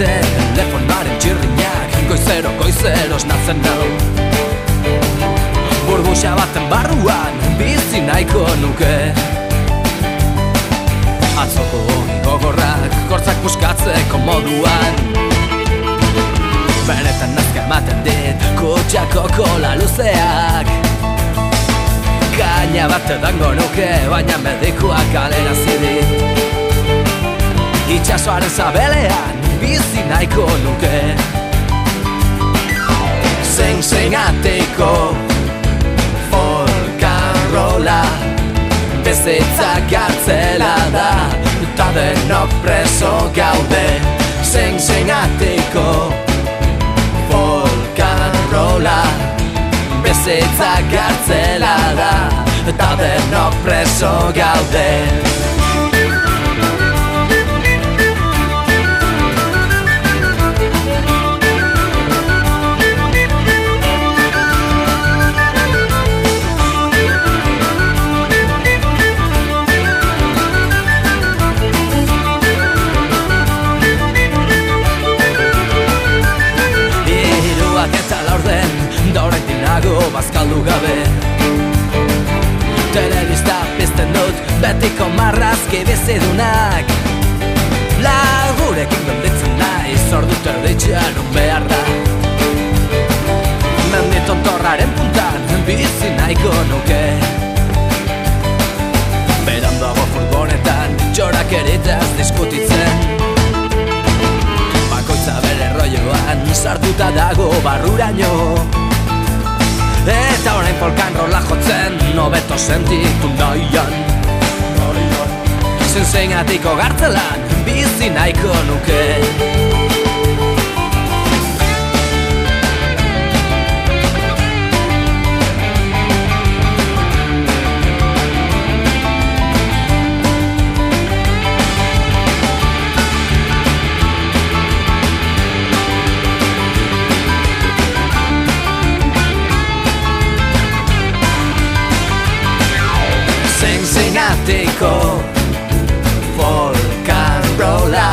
arte telefonaren txirrinak goizero esnatzen nau. Burbuxa baten barruan bizi nahiko nuke. Atzoko ogi gogorrak gortzak puskatzeko moduan. Benetan nazka ematen dit kutxako kola luzeak. Kaina bat edango nuke, baina medikuak galerazi dit. Itxasoaren zabelean bizi nahiko nuke. Zein ateko folk and rolla bizitza gartzela da, eta denok preso gaude. Zein ateko folk and rolla bizitza gartzela da, eta denok preso gaude. Bazkaldu gabe telebista pizten dut betiko marrazki bizidunak. Lagurekin gelditzen naiz ordu terditxean non behar da. Mendi tontorraren puntan bizi nahiko nuke. Beran dago furgonetan txorak eritaz diskutitzen. Bakoitza bere rolloan sartuta dago barruraino. Eta orain polkan rola jotzen nobeto sentitu nahian. Zein atiko gartzelan bizi nahiko nuke. Atiko folk and rolla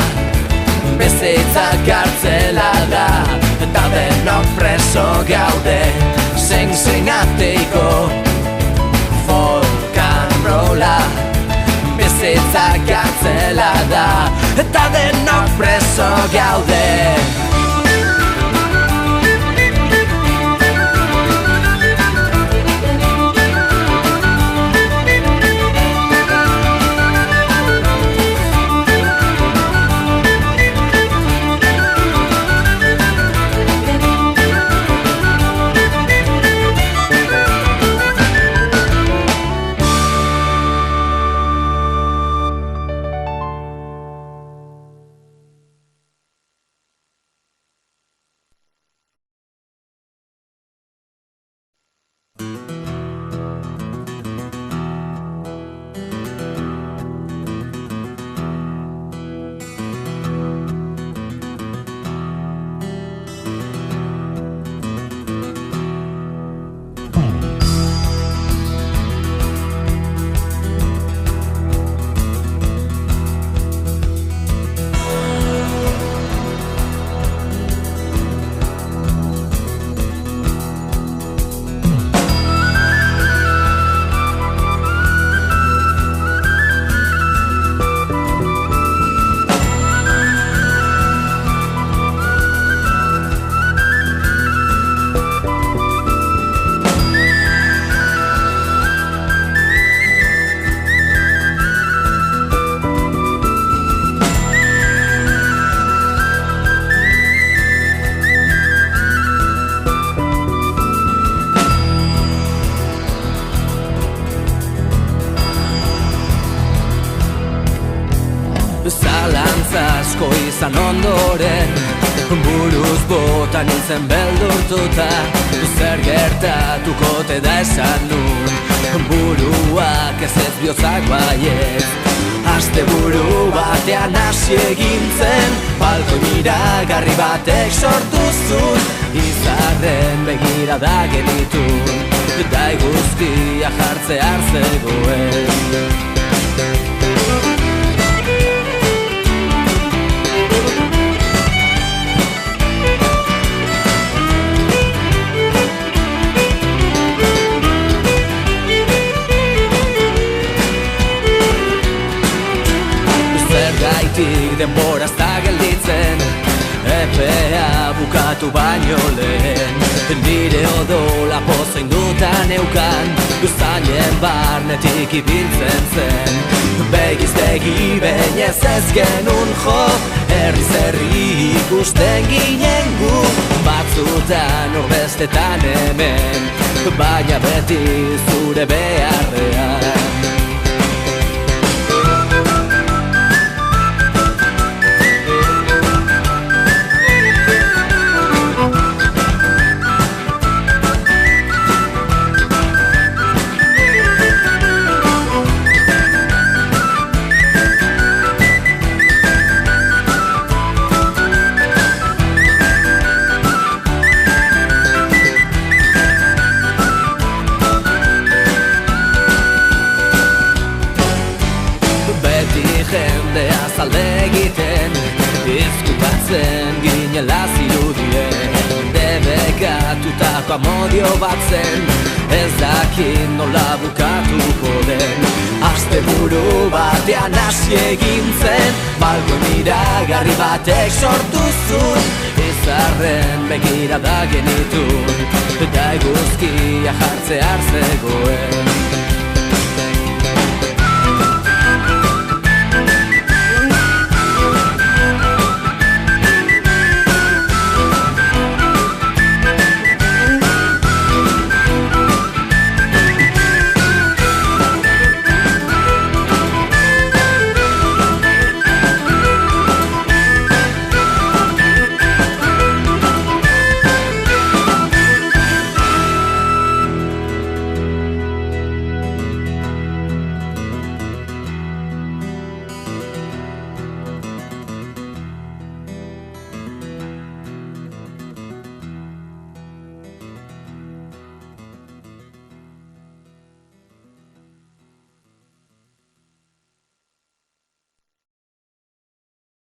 bizitza gartzela da, eta denok preso gaude. Zein atiko folk and rolla bizitza gartzela da, eta denok preso gaude. Asko izan ondoren buruz bota nintzen beldurtuta. Zer gertatuko te da esan nun buruak ez bihotzak baiet. Aste buru batean hasi egintzen balkoi miragarri batek sortu zuen. Izarren begirada genitun da guztia jartzear zegoen. bukatu baino lehen. Nire odola pozoin dutan eukan, guztainen barnetik ibiltzen zen. Begiz begi bainez ez genuen jo, herriz herri ikusten ginen gu. Batzutan horbestetan hemen, baina beti zure beharrean. Jendea zalde egiten, izkutatzen ginela zirudien. Debekatutako amodio bat zen, ez dakin nola bukatuko den. Asteburu batean hasi egin zen, balkon iragarri batek sortu zuen. Izarren begirada genitun, eta eguzkia jartzear zegoen.